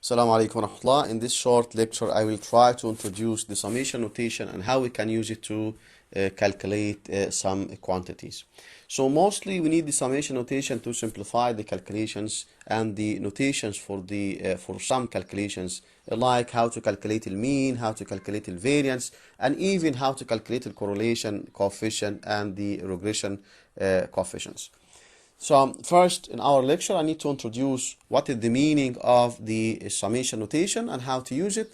Assalamu alaikum wa rahmatullah. In this short lecture, I will try to introduce the summation notation and how we can use it to calculate some quantities. So mostly we need the summation notation to simplify the calculations and the notations for some calculations, like how to calculate the mean, how to calculate the variance, and even how to calculate the correlation coefficient and the regression coefficients. So first, in our lecture, I need to introduce what is the meaning of the summation notation and how to use it.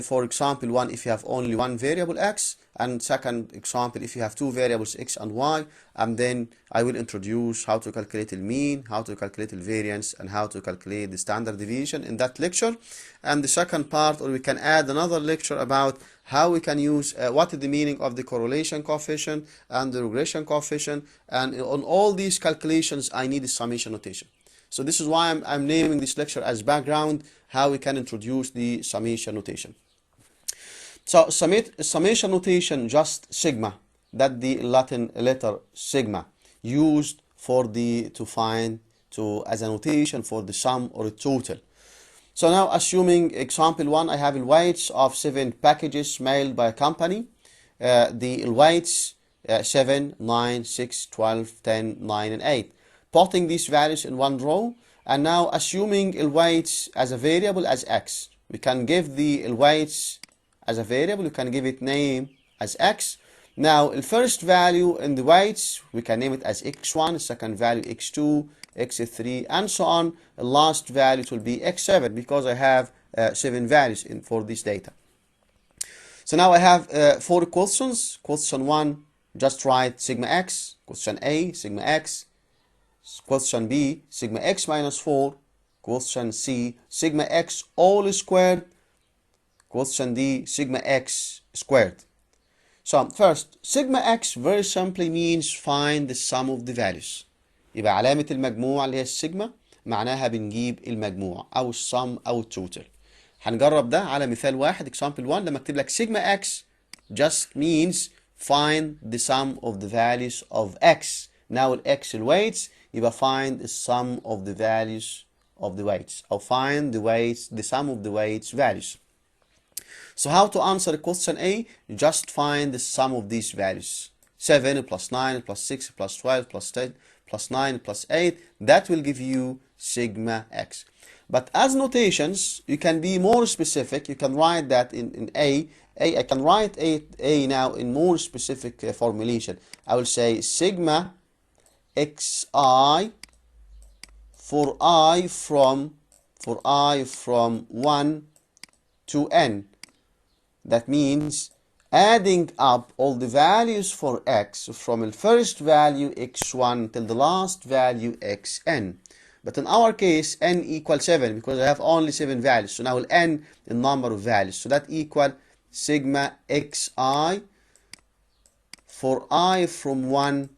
For example, if you have only one variable x, and second example, if you have two variables x and y, and then I will introduce how to calculate the mean, how to calculate the variance, and how to calculate the standard deviation in that lecture. And the second part, or we can add another lecture about how we can use what is the meaning of the correlation coefficient and the regression coefficient, and on all these calculations I need a summation notation. So this is why I'm naming this lecture as background, how we can introduce the summation notation. So summation notation, just sigma, that the Latin letter sigma used for as a notation for the sum or total. So now, assuming example 1, I have weights of 7 packages mailed by a company. The weights 7, 9, 6, 12, 10, 9, and 8. Putting these values in one row, and now assuming weights as a variable as x. We can give the weights as a variable, we can give it name as x. Now, the first value in the weights, we can name it as x1, second value x2, x3, and so on. The last value will be x7 because I have 7 values for this data. So now I have 4 questions. Question 1, just write sigma x. Question A, sigma x. Question B, sigma x minus 4. Question C, sigma x all squared. Question D, sigma x squared. So first, sigma x very simply means find the sum of the values. يبقى علامة المجموع اللي هي السيجما معناها بنجيب المجموع أو السم أو التوتال. هنجرب ده على مثال واحد. Example 1 لما اكتب لك sigma x just means find the sum of the values of x. Now x الويتس يبقى find the sum of the values of the weights أو find the sum of the weights values. So how to answer question A? Just find the sum of these values. 7 plus 9 plus 6 plus 12 plus 10 plus 9 plus 8. That will give you sigma x. But as notations, you can be more specific. You can write that in A. I can write A now in more specific formulation. I will say sigma xi for I from 1 to n. That means adding up all the values for x from the first value x1 till the last value xn. But in our case, n equals 7 because I have only 7 values. So now n the number of values. So that equal sigma xi for I from 1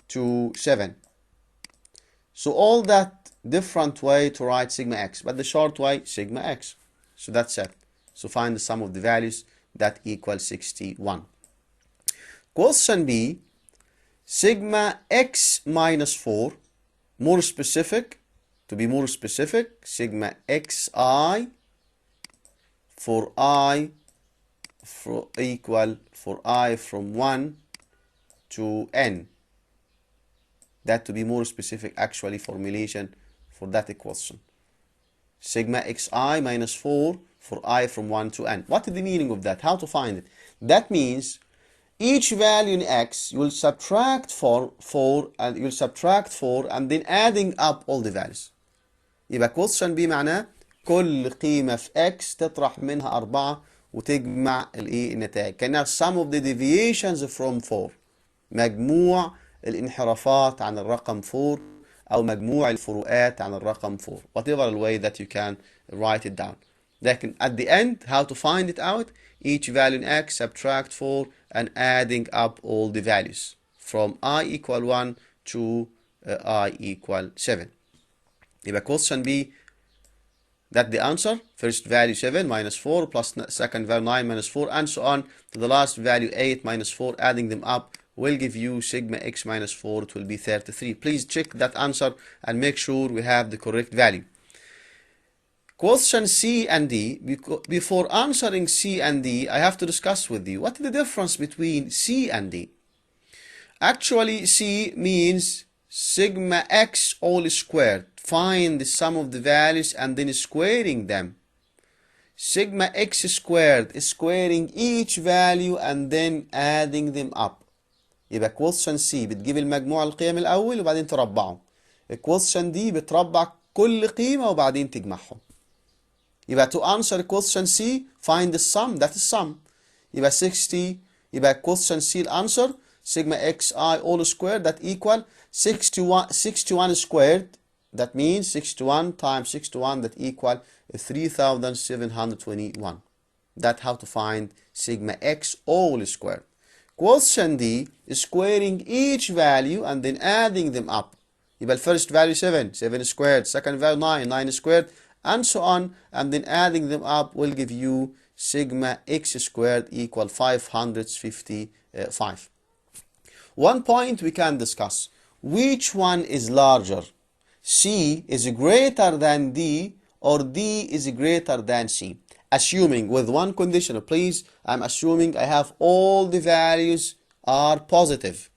to 7. So all that different way to write sigma x, but the short way, sigma x. So that's it. So find the sum of the values that equals 61. Question B, sigma x minus 4, more specific, to be more specific, sigma xi for I from 1 to n. That to be more specific actually formulation for that equation. Sigma xi minus 4 for I from 1 to n. What is the meaning of that? How to find it? That means each value in x you will subtract 4 and then adding up all the values. يبقى question B معناه كل قيمة في x تطرح منها 4 وتجمع النتائج. كأنها sum of the deviations from 4. مجموع الانحرافات عن الرقم 4 أو مجموع الفروقات عن الرقم 4. Whatever the way that you can write it down. لكن at the end, how to find it out? Each value in x, subtract 4 and adding up all the values from I equal 1 to I equal 7. يبقى question B, that the answer. First value 7 minus 4 plus second value 9 minus 4 and so on to the last value 8 minus 4. Adding them up will give you sigma x minus 4. It will be 33. Please check that answer and make sure we have the correct value. question C and D. Before answering C and D, I have to discuss with you what is the difference between C and D. Actually, C means sigma x all squared. Find the sum of the values and then squaring them. Sigma x squared is squaring each value and then adding them up. يبقى question C بتجيب المجموع القيم الأول وبعدين تربعه. question D بتربع كل قيمة وبعدين تجمعهم. يبقى to answer question C, find the sum, that is sum. يبقى 60, يبقى question C الأنسر sigma xi all squared that equal 61 squared. That means 61 times 61 that equal 3721. That's how to find sigma x all squared. Question D is squaring each value and then adding them up. يبقى first value 7 squared, second value 9 squared, and so on, and then adding them up will give you sigma x squared equal 555. One point we can discuss: which one is larger? C is greater than D or D is greater than C? Assuming with one condition, please, I'm assuming I have all the values are positive.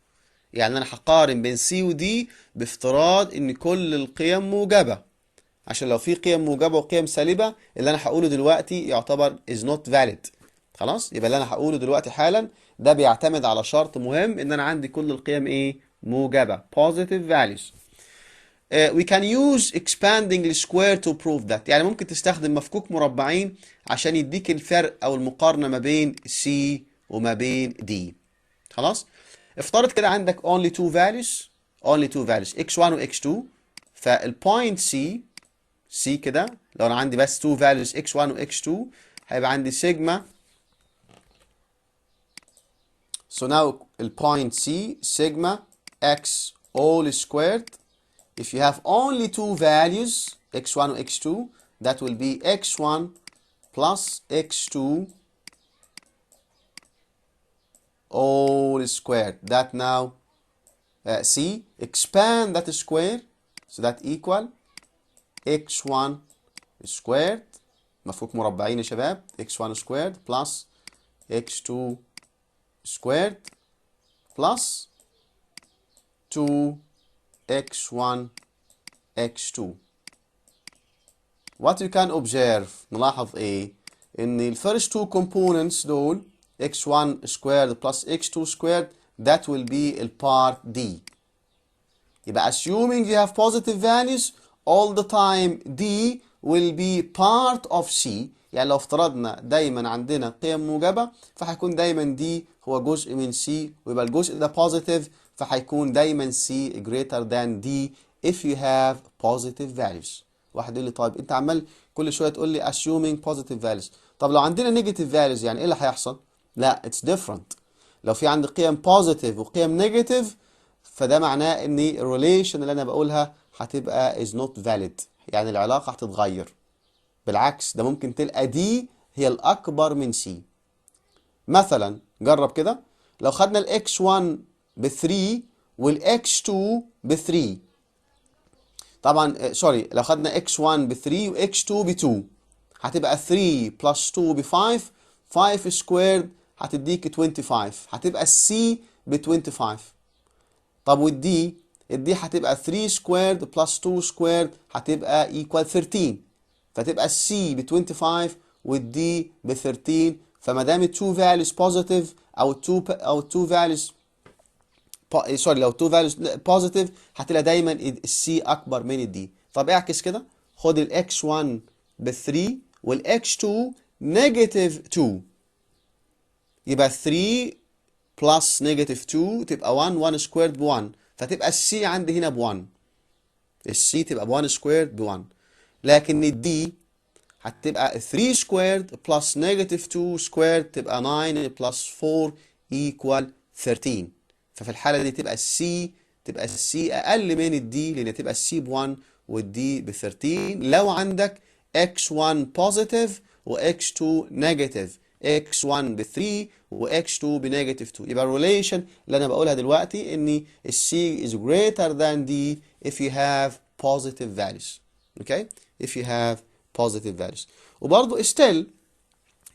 يعني أنا هقارن بين C و D بافتراض إن كل القيم موجبة، عشان لو في قيم موجبة وقيم سالبة اللي أنا هقوله دلوقتي يعتبر is not valid. خلاص؟ يبقى اللي أنا هقوله دلوقتي حالا ده بيعتمد على شرط مهم إن أنا عندي كل القيم إيه؟ موجبة. positive values. We can use expanding the square to prove that. يعني ممكن تستخدم مفكوك مربعين عشان يديك الفرق أو المقارنة ما بين C وما بين D. خلاص؟ افترض كده عندك only two values x1 و x2. فالبوينت C كده لو أنا عندي بس two values x1 و x2 هيبقى عندي سيجما. So now البوينت C sigma x all squared. If you have only two values x1 or x2, that will be x1 plus x2 all squared. That now C, expand that square, so that equal x1 squared, مفكوك مربعين يا شباب، x1 squared plus x2 squared plus 2x1 x2. What you can observe نلاحظ ايه؟ ان ال first two components دول x1 squared plus x2 squared that will be ال part D. يبقى assuming you have positive values all the time D will be part of C. يعني لو افترضنا دايما عندنا قيم موجبة فهيكون دايما D هو جزء من C، ويبقى الجزء ده positive فهيكون دايما C greater than D if you have positive values. واحد يقول لي طيب انت عمال كل شويه تقول لي assuming positive values، طب لو عندنا negative values يعني ايه اللي هيحصل؟ لا it's different. لو في عندي قيم positive وقيم negative فده معناه ان الريليشن اللي انا بقولها هتبقى is not valid، يعني العلاقه هتتغير. بالعكس ده ممكن تلقى دي هي الاكبر من C. مثلا جرب كده، لو خدنا الاكس 1 ب 3 والاكس 2 ب 3، طبعا سوري لو خدنا x1 ب 3 و x2 ب 2 هتبقى 3 plus 2 ب 5، 5 squared هتديك 25، هتبقى C ب 25. طب والدي هتبقى 3 squared plus 2 squared هتبقى equal 13، فتبقى C ب 25 والدي ب 13. فما دام ال 2 values positive او 2 values سوري لو 2 values positive هتلاقي دايما السي اكبر من الدي. طب اعكس كده، خد الاكس 1 ب 3 والاكس 2 نيجاتيف 2، يبقى 3 بلس نيجاتيف 2 تبقى 1 سكويرد ب 1، فتبقى السي عندي هنا ب 1، السي تبقى ب 1 سكويرد ب 1. لكن الدي هتبقى 3 سكويرد بلس نيجاتيف 2 سكويرد تبقى 9 بلس 4 ايكوال 13. ففي الحالة دي تبقى السي أقل من الدي لأن تبقى السي ب 1 والدي ب 13 لو عندك x1 بوزيتيف و x2 نيجاتيف، x1 ب 3 و x2 بنيجاتيف 2. يبقى الريليشن اللي أنا بقولها دلوقتي إن السي is greater than D if you have positive values. Okay? If you have positive values. وبرضه still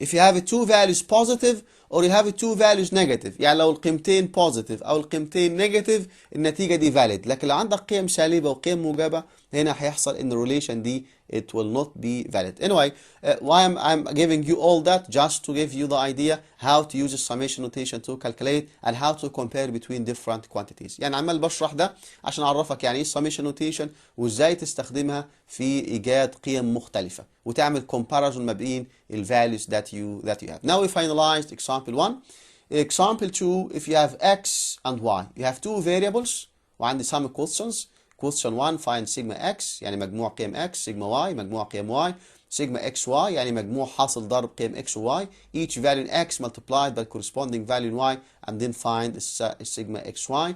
if you have two values positive or you have two values negative، يعني لو القيمتين positive أو القيمتين negative النتيجة دي valid، لكن لو عندك قيم سالبة وقيم موجبة هنا هيحصل إن relation دي it will not be valid. Anyway, why I'm giving you all that just to give you the idea how to use the summation notation to calculate and how to compare between different quantities. يعني عمال بشرح ده عشان أعرفك يعني إيه summation notation وإزاي تستخدمها في إيجاد قيم مختلفة وتعمل comparison ما بين ال values that you have. Now we finalized example 1. Example 2, if you have x and y, you have two variables وعندي some questions. Question 1 find sigma x يعني مجموع قيم x، sigma y مجموع قيم y، sigma xy يعني مجموع حاصل ضرب قيم x و y، each value in x multiplied by corresponding value in y and then find sigma xy.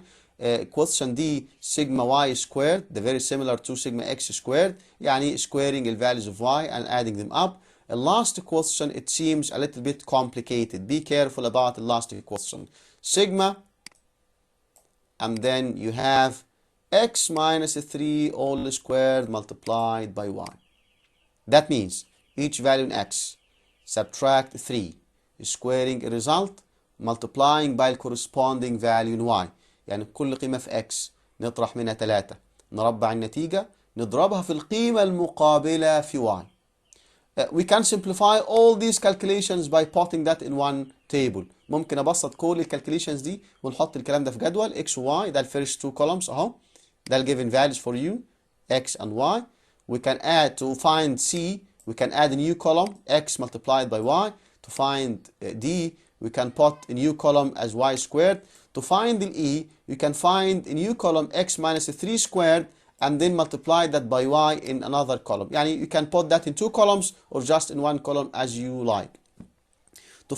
Question D sigma y squared the very similar to sigma x squared يعني squaring the values of y and adding them up. The last question it seems a little bit complicated. Be careful about the last question. Sigma and then you have x minus 3 all squared multiplied by y. That means each value in x subtract 3 squaring a result multiplying by the corresponding value in y. يعني كل قيمة في x نطرح منها 3 نربع النتيجة نضربها في القيمة المقابلة في y. We can simplify all these calculations by putting that in one table. ممكن أبسط كل الكالكوليشنز دي ونحط الكلام ده في جدول x و y. ده الفيرست two columns أهو. ده ال given values for you x and y. We can add to find c. We can add a new column x multiplied by y. To find d we can put a new column as y squared. To find the e you can find a new column x minus 3 squared and then multiply that by y in another column. يعني you can put that in two columns or just in one column as you like. To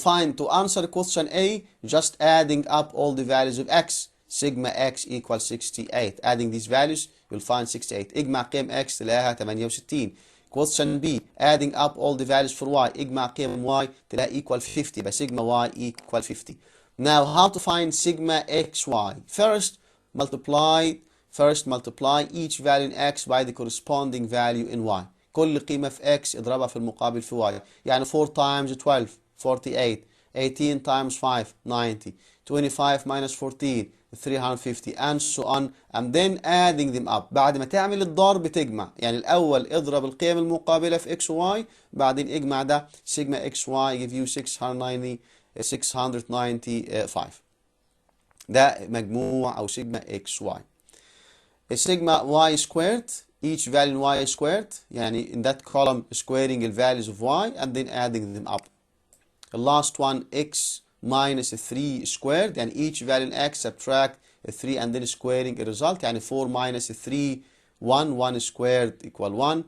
answer question A, just adding up all the values of x. Sigma x equals 68. Adding these values, you'll find 68. اجمع قيم x تلاقيها 68. Question B, adding up all the values for y. اجمع قيم y تلاقي equal 50. يبقى sigma y equal 50. Now, how to find sigma xy? First multiply each value in x by the corresponding value in y. كل قيمة في x اضربها في المقابل في y. يعني 4 times 12 48. 18 times 5 90. 25 minus 14 350 and so on and then adding them up. بعد ما تعمل الضرب تجمع. يعني الأول اضرب القيم المقابلة في x و y بعدين اجمع ده sigma xy give you 695. ده مجموع أو sigma xy. Sigma y squared each value in y squared يعني in that column squaring the values of y and then adding them up. The last one x minus 3 squared يعني each value in x subtract 3 and then squaring a result يعني 4 minus 3 1 squared equal 1.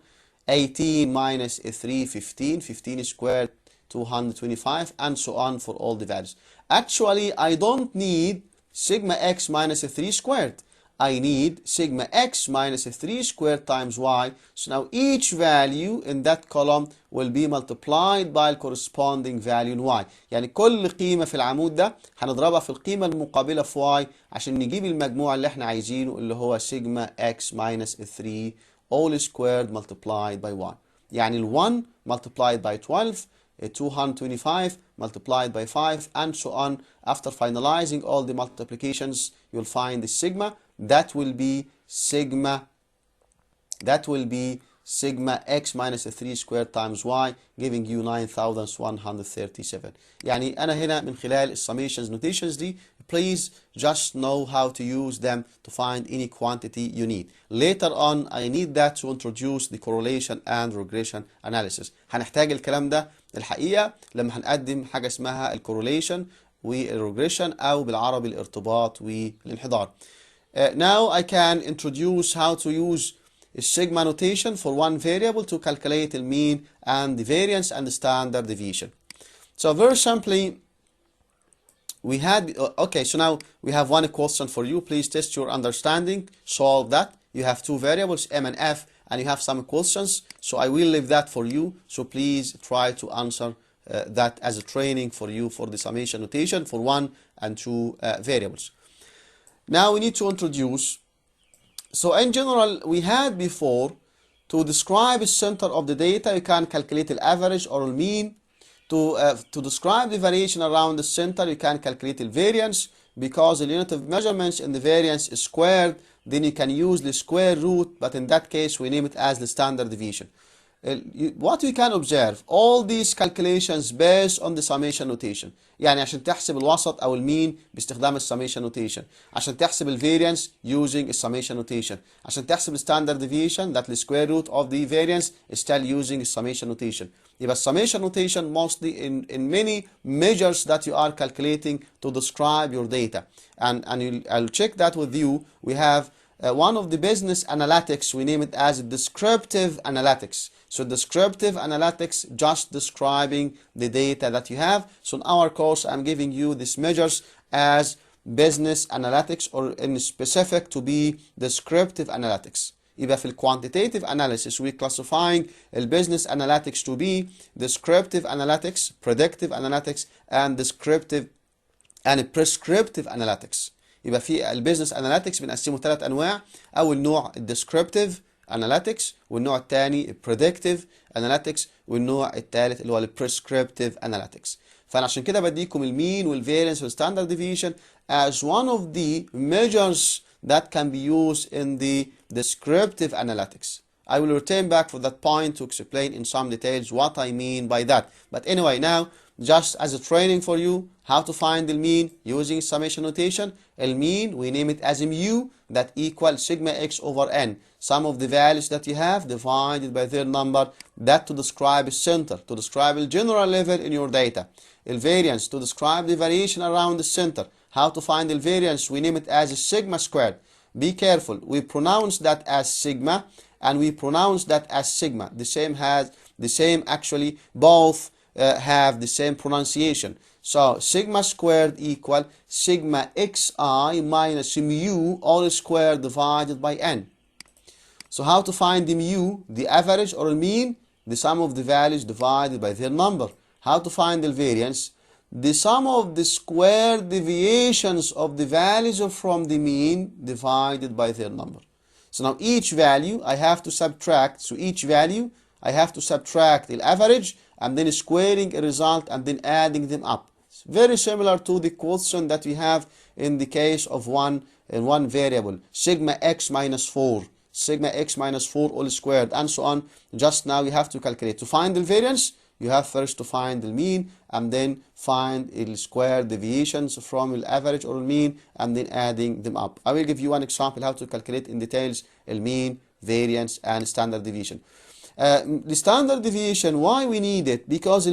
18 minus 3 15 squared 225 and so on for all the values. Actually I don't need sigma x minus 3 squared. I need sigma x minus 3 squared times y. So now each value in that column will be multiplied by the corresponding value in y. يعني كل قيمة في العمود ده هنضربها في القيمة المقابلة في y عشان نجيب المجموع اللي احنا عايزينه اللي هو sigma x minus 3 all squared multiplied by y. يعني ال 1 multiplied by 12 225 multiplied by 5 and so on. After finalizing all the multiplications you'll find the sigma. That will be sigma x minus 3 squared times y giving you 9137. يعني أنا هنا من خلال summations notations دي please just know how to use them to find any quantity you need. Later on I need that to introduce the correlation and regression analysis. هنحتاج الكلام ده الحقيقة لما هنقدم حاجة اسمها الcorrelation والregression أو بالعربي الارتباط والانحدار. Now I can introduce how to use a sigma notation for one variable to calculate the mean and the variance and the standard deviation. So very simply we had okay, so now we have one question for you. Please test your understanding, solve that. You have two variables m and f and you have some questions, so I will leave that for you. So please try to answer that as a training for you for the summation notation for one and two variables. Now we need to introduce, so in general we had before To describe the center of the data, you can calculate the average or the mean. To describe the variation around the center, you can calculate the variance. Because the unit of measurements in the variance is squared, then you can use the square root, but in that case we name it as the standard deviation. What we can observe, all these calculations based on the summation notation. يعني عشان تحسب الوسط أو المين باستخدام summation notation. عشان تحسب الفاريانس using summation notation. عشان تحسب standard deviation, that the square root of the variance is still using summation notation. يبقى summation notation mostly in many measures that you are calculating to describe your data. And I'll check that with you. We have one of the business analytics, we name it as descriptive analytics. So descriptive analytics, just describing the data that you have. So in our course, I'm giving you these measures as business analytics, or in specific to be descriptive analytics. يبقى في quantitative analysis, we classifying business analytics to be descriptive analytics, predictive analytics, and descriptive and prescriptive analytics. يبقى في البيزنس اناليتكس بنقسمه 3 انواع. اول نوع الديسكريبتيف اناليتكس، والنوع الثاني البريدكتيف اناليتكس، والنوع الثالث اللي هو البريسكريبتيف اناليتكس. فانا عشان كده بديكم المين والفاريانس والستاندرد ديفيشن as one of the measures that can be used in the descriptive analytics. I will return back for that point to explain in some details what I mean by that. But anyway, now just as a training for you, how to find the mean using summation notation. El mean, we name it as mu, that equals sigma x over n. Sum of the values that you have divided by their number, that to describe a center, to describe a general level in your data. El variance, to describe the variation around the center. How to find the variance, we name it as a sigma squared. Be careful, we pronounce that as sigma, and we pronounce that as sigma. The same actually, both have the same pronunciation. So sigma squared equal sigma xi minus mu all squared divided by n. So how to find the mu, the average or the mean? The sum of the values divided by their number. How to find the variance? The sum of the square deviations of the values from the mean divided by their number. So now each value I have to subtract. So each value I have to subtract the average and then squaring a result and then adding them up. It's very similar to the quotient that we have in the case of one variable, sigma x minus 4, sigma x minus 4 all squared, and so on. Just now you have to calculate. To find the variance, you have first to find the mean and then find the square deviations from the average or the mean and then adding them up. I will give you one example how to calculate in details the mean, variance, and standard deviation. The standard deviation, why we need it? Because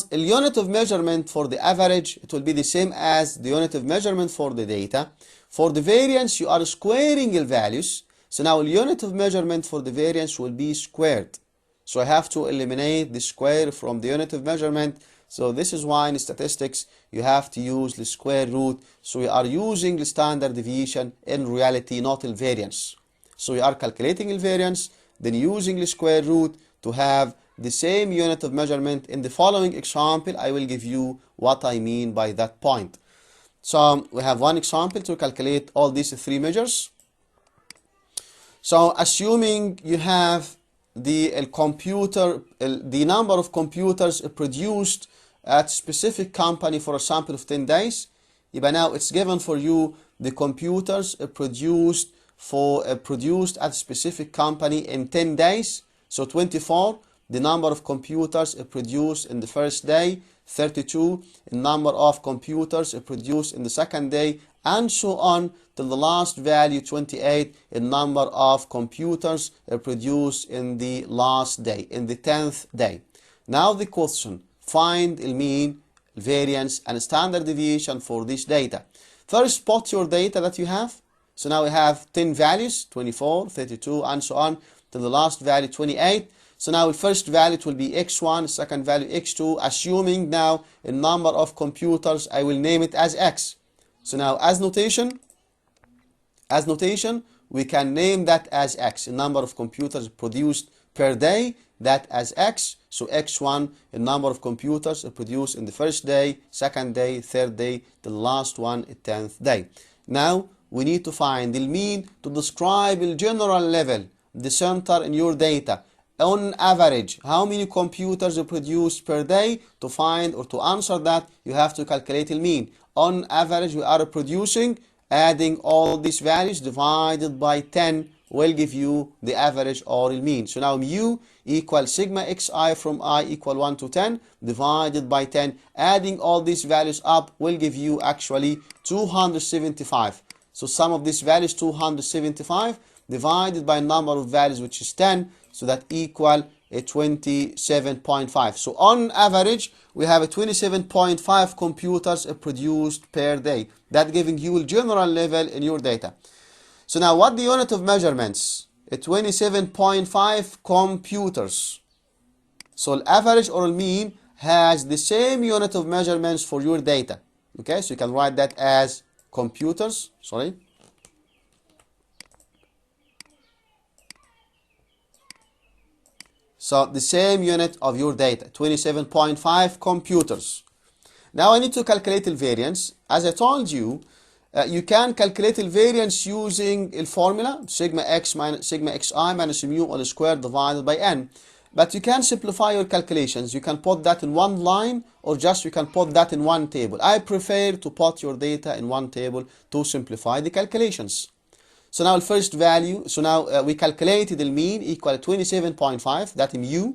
the unit of measurement for the average, it will be the same as the unit of measurement for the data. For the variance, you are squaring the values. So now the unit of measurement for the variance will be squared. So I have to eliminate the square from the unit of measurement. So this is why in statistics you have to use the square root. So we are using the standard deviation in reality, not the variance. So we are calculating the variance, then using the square root to have the same unit of measurement. In the following example, I will give you what I mean by that point. So we have one example to calculate all these three measures. So assuming you have the number of computers produced at specific company for a sample of 10 days. But now it's given for you the computers produced at a specific company in 10 days. So 24, the number of computers produced in the first day, 32, the number of computers produced in the second day, and so on till the last value, 28, the number of computers produced in the last day, in the 10th day. Now the question, find the mean, variance, and standard deviation for this data. First, put your data that you have. So now we have 10 values, 24, 32, and so on, till the last value, 28. So now the first value will be x1, second value x2, assuming now a number of computers, I will name it as x. So now as notation, we can name that as x, a number of computers produced per day, that as x. So x1, a number of computers produced in the first day, second day, third day, the last one, 10th day. Now we need to find the mean to describe the general level the center in your data. On average, how many computers are produced per day? To find or to answer that, you have to calculate the mean. On average, we are producing, adding all these values divided by 10 will give you the average or the mean. So now mu equals sigma xi from I equal 1 to 10 divided by 10. Adding all these values up will give you actually 275. So sum of these values 275 divided by number of values, which is 10. So that equal a 27.5. So on average, we have a 27.5 computers produced per day. That giving you a general level in your data. So now what the unit of measurements? A 27.5 computers. So the average or mean has the same unit of measurements for your data. Okay, so you can write that as computers. Sorry. So the same unit of your data, 27.5 computers. Now I need to calculate the variance. As I told you, you can calculate the variance using the formula sigma x minus sigma xi minus mu all squared divided by n. But you can simplify your calculations. You can put that in one line or just you can put that in one table. I prefer to put your data in one table to simplify the calculations. So now the first value, so now we calculated the mean equal to 27.5, that mu.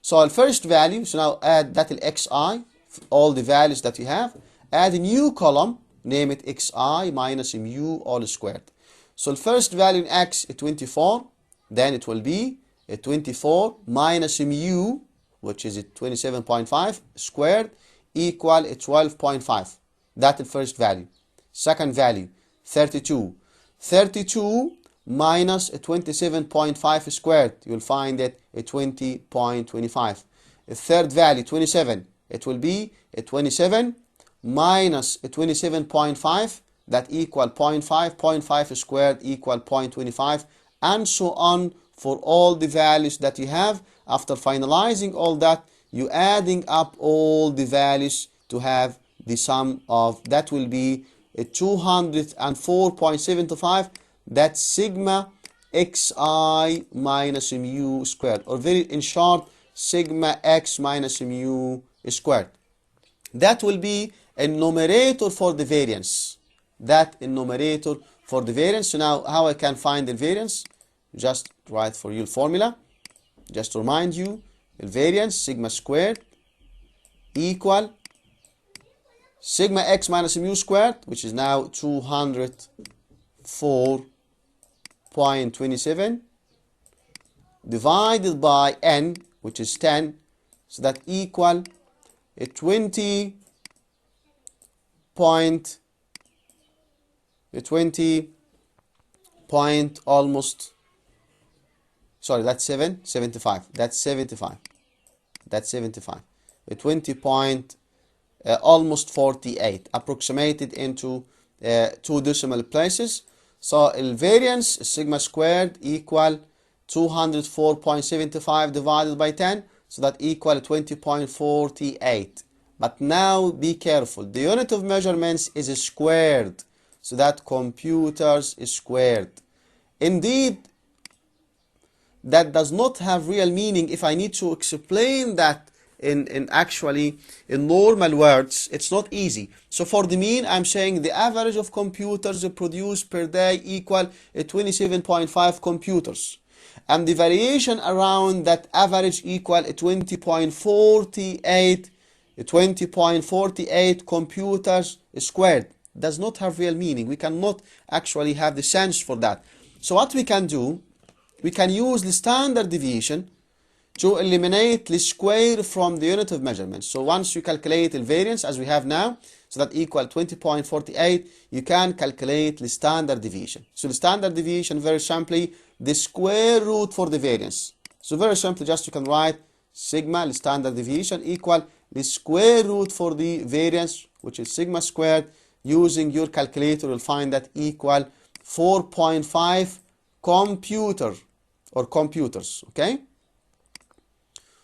So the first value, so now add that xi, all the values that you have, add a new column, name it xi minus mu all squared. So the first value in x is 24, then it will be 24 minus mu, which is 27.5 squared, equal 12.5. That's the first value. Second value, 32. 32 minus 27.5 squared, you'll find it 20.25. The third value, 27, it will be 27 minus 27.5, that equal 0.5, 0.5 squared equal 0.25, and so on for all the values that you have. After finalizing all that, you adding up all the values to have the sum of, that will be 204.75. That's sigma xi minus mu squared, or very in short, sigma x minus mu squared. That will be a numerator for the variance. That a numerator for the variance. So now how I can find the variance? Just write for you formula. Just to remind you, the variance sigma squared equal sigma x minus mu squared, which is now 204.27 divided by n, which is 10, so that equal a 20 point almost, sorry, that's 75. That's 75. That's 75. A 20 point almost 48, approximated into 2 decimal places. So the variance sigma squared equal 204.75 divided by 10, so that equal 20.48. But now be careful, the unit of measurements is squared, so that computers is squared. Indeed, that does not have real meaning. If I need to explain that in normal words, it's not easy. So for the mean, I'm saying the average of computers produced per day equal 27.5 computers, and the variation around that average equal 20.48 computers squared. Does not have real meaning. We cannot actually have the sense for that. So what we can do, we can use the standard deviation to eliminate the square from the unit of measurement. So once you calculate the variance as we have now, so that equal 20.48, you can calculate the standard deviation. So the standard deviation, very simply, the square root for the variance. So very simply, just you can write sigma, the standard deviation, equal the square root for the variance, which is sigma squared. Using your calculator, you'll find that equal 4.5 computer or computers. Okay.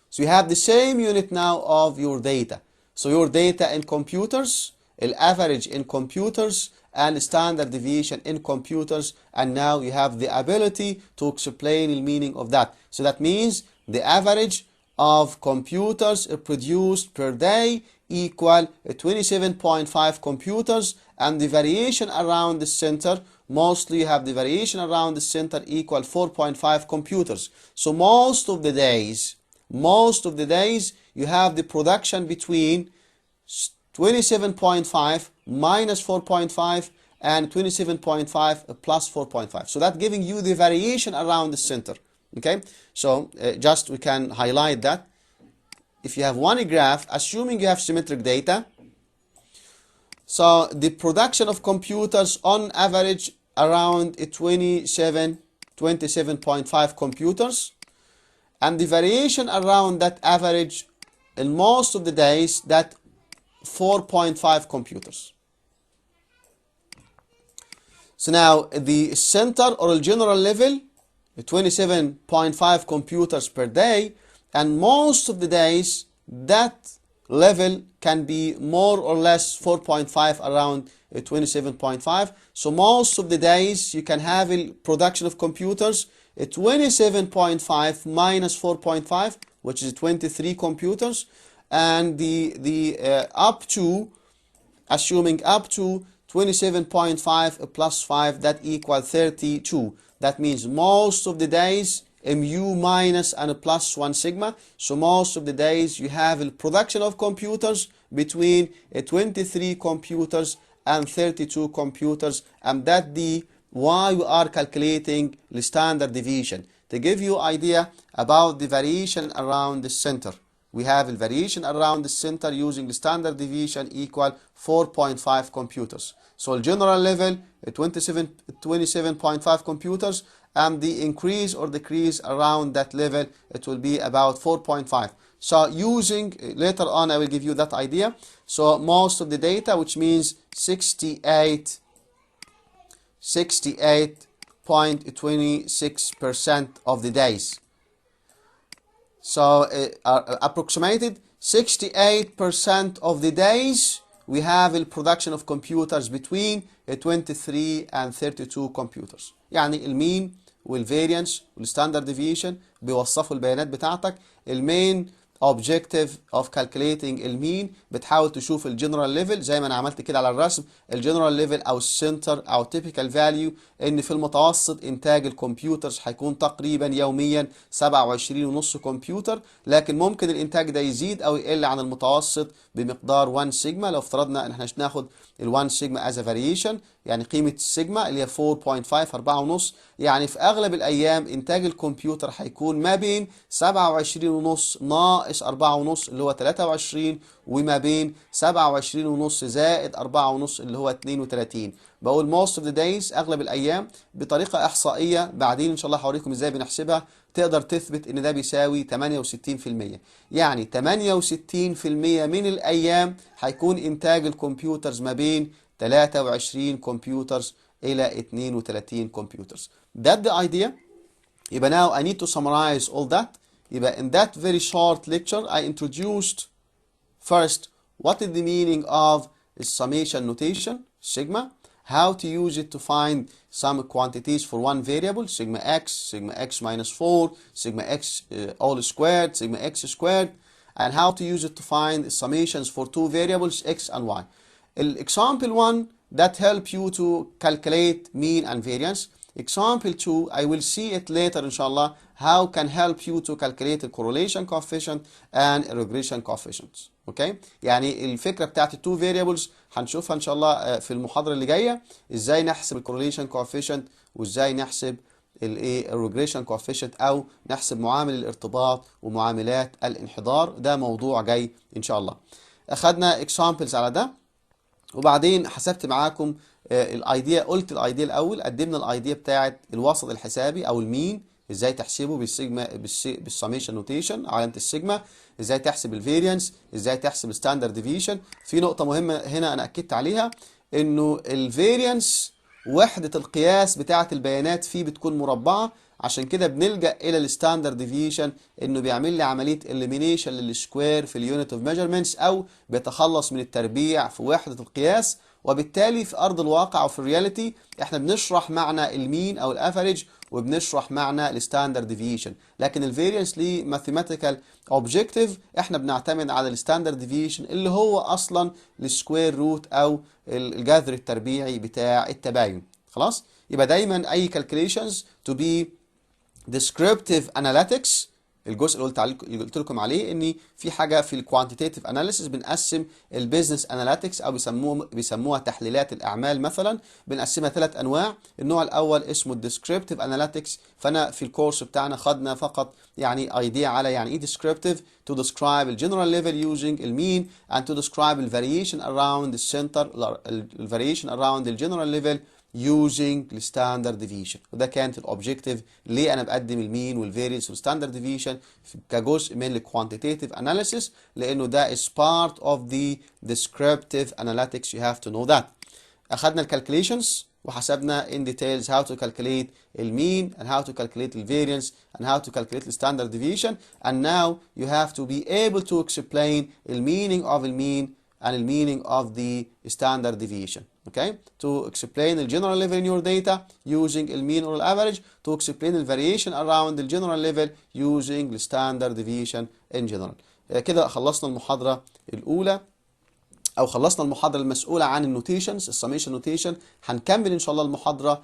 So you have the same unit now of your data. So your data in computers, the average in computers, and standard deviation in computers, and now you have the ability to explain the meaning of that. So that means the average of computers produced per day equal 27.5 computers, and the variation around the center, mostly you have the variation around the center equal 4.5 computers. So most of the days you have the production between 27.5 minus 4.5 and 27.5 plus 4.5. So that's giving you the variation around the center. Okay, so just we can highlight that. If you have one graph, assuming you have symmetric data, so the production of computers on average around 27.5 computers, and the variation around that average in most of the days that 4.5 computers. So now the center or the general level 27.5 computers per day, and most of the days that level can be more or less 4.5 around 27.5. So most of the days you can have a production of computers 27.5 minus 4.5, which is 23 computers, and the up to, assuming up to 27.5 plus 5, that equals 32. That means most of the days mu minus and plus 1 sigma. So most of the days you have a production of computers between 23 computers and 32 computers, and that's why we are calculating the standard deviation, to give you idea about the variation around the center. We have a variation around the center using the standard deviation equal 4.5 computers. So general level 27.5 computers, and the increase or decrease around that level, it will be about 4.5. So using, later on I will give you that idea. So most of the data, which means 68.26% of the days. So approximated 68% of the days we have a production of computers between 23 and 32 computers. يعني المين والفاريانس والستاندرد ديفيشن بيوصفوا البيانات بتاعتك. المين objective of calculating المين بتحاول تشوف الجنرال ليفل زي ما انا عملت كده على الرسم، الجنرال ليفل او السنتر او typical value، ان في المتوسط انتاج الكمبيوترز هيكون تقريبا يوميا 27.5 كمبيوتر، لكن ممكن الانتاج ده يزيد او يقل عن المتوسط بمقدار 1 سيجما. لو افترضنا ان احنا ناخد ال1 سيجما as a variation، يعني قيمة السيجما اللي هي 4.5 4.5، يعني في اغلب الايام انتاج الكمبيوتر هيكون ما بين 27.5 ناقص 4.5 اللي هو 23، وما بين 27.5 زائد 4.5 اللي هو 32. بقول most of the days اغلب الايام بطريقة احصائية، بعدين ان شاء الله هوريكم ازاي بنحسبها، تقدر تثبت ان ده بيساوي 68%. يعني 68% من الايام هيكون انتاج الكمبيوترز ما بين 23 كمبيوترز الى 32 كمبيوترز. That's the idea. يبقى now I need to summarize all that. يبقى in that very short lecture I introduced first what is the meaning of summation notation, sigma, how to use it to find some quantities for one variable, sigma x minus 4, sigma x all squared, sigma x squared, and how to use it to find summations for two variables x and y. Example 1 that help you to calculate mean and variance. Example 2 I will see it later inshallah how can help you to calculate the correlation coefficient and regression coefficients. اوكي، يعني الفكره بتاعت التو فاريبلز هنشوفها ان شاء الله في المحاضره اللي جايه، ازاي نحسب الكورليشن كوفيشنت وازاي نحسب الايه الريجريشن كوفيشنت، او نحسب معامل الارتباط ومعاملات الانحدار. ده موضوع جاي ان شاء الله. اخذنا اكزامبلز على ده، وبعدين حسبت معاكم الايديا. قلت الايديا الاول، قدمنا الايديا بتاعت الوسط الحسابي او المين، ازاي تحسبه بالسيجما بالسميشن نوتيشن علامه السيجما، ازاي تحسب الفاريانس، ازاي تحسب الستاندرد ديفيشن. في نقطه مهمه هنا انا اكدت عليها، انه الفاريانس وحده القياس بتاعه البيانات فيه بتكون مربعه، عشان كده بنلجأ الى الستاندرد ديفيشن انه بيعمل لي عمليه اليمينيشن للسكوير في اليونت اوف ميجرمنتس، او بيتخلص من التربيع في وحده القياس، وبالتالي في ارض الواقع او في الرياليتي احنا بنشرح معنى المين او الافريج وبنشرح معنى الستاندرد ديفيشن، لكن الفاريانس ليه ماثيماتيكال اوبجيكتيف احنا بنعتمد على الستاندرد ديفيشن اللي هو اصلا السكوير روت او الجذر التربيعي بتاع التباين. خلاص، يبقى دايما اي calculations to be descriptive analytics. الجزء اللي قلت لكم عليه ان في حاجه في الكوانتيتيف اناليسيس بنقسم البيزنس اناليتكس او بيسموها تحليلات الاعمال مثلا، بنقسمها 3 انواع. النوع الاول اسمه الديسكريبتيف اناليتكس، فانا في الكورس بتاعنا خدنا فقط يعني ايديا على يعني ايه descriptive to describe الجنرال ليفل using المين and to describe الفاريشن around السنتر الفاريشن around الجنرال ليفل using الستاندرد ديفيشن. وده كانت الاوبجيكتيف ليه انا بقدم المين والفارينس والستاندرد ديفيشن كجزء من الكوانتيتيف اناليسيس، لانه ده is part of the descriptive analytics. you have to know that. اخذنا الكالكوليشنز وحسبنا in details how to calculate المين and how to calculate the variance and how to calculate the standard deviation, and now you have to be able to explain the meaning of the mean and the meaning of the standard deviation. Okay, to explain the general level in your data using the mean or the average, to explain the variation around the general level using the standard deviation in general. كده خلصنا المحاضرة الأولى او خلصنا المحاضره المسؤوله عن النوتيشنز السميشن نوتيشن. هنكمل ان شاء الله المحاضره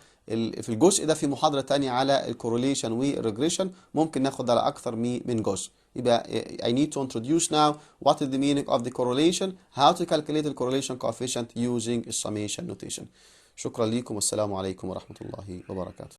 في الجزء ده في محاضره تانية على الكورليشن والريجريشن، ممكن ناخد على اكثر من جزء. يبقى I need to introduce now what is the meaning of the correlation, how to calculate the correlation coefficient using summation notation. شكرا لكم والسلام عليكم ورحمه الله وبركاته.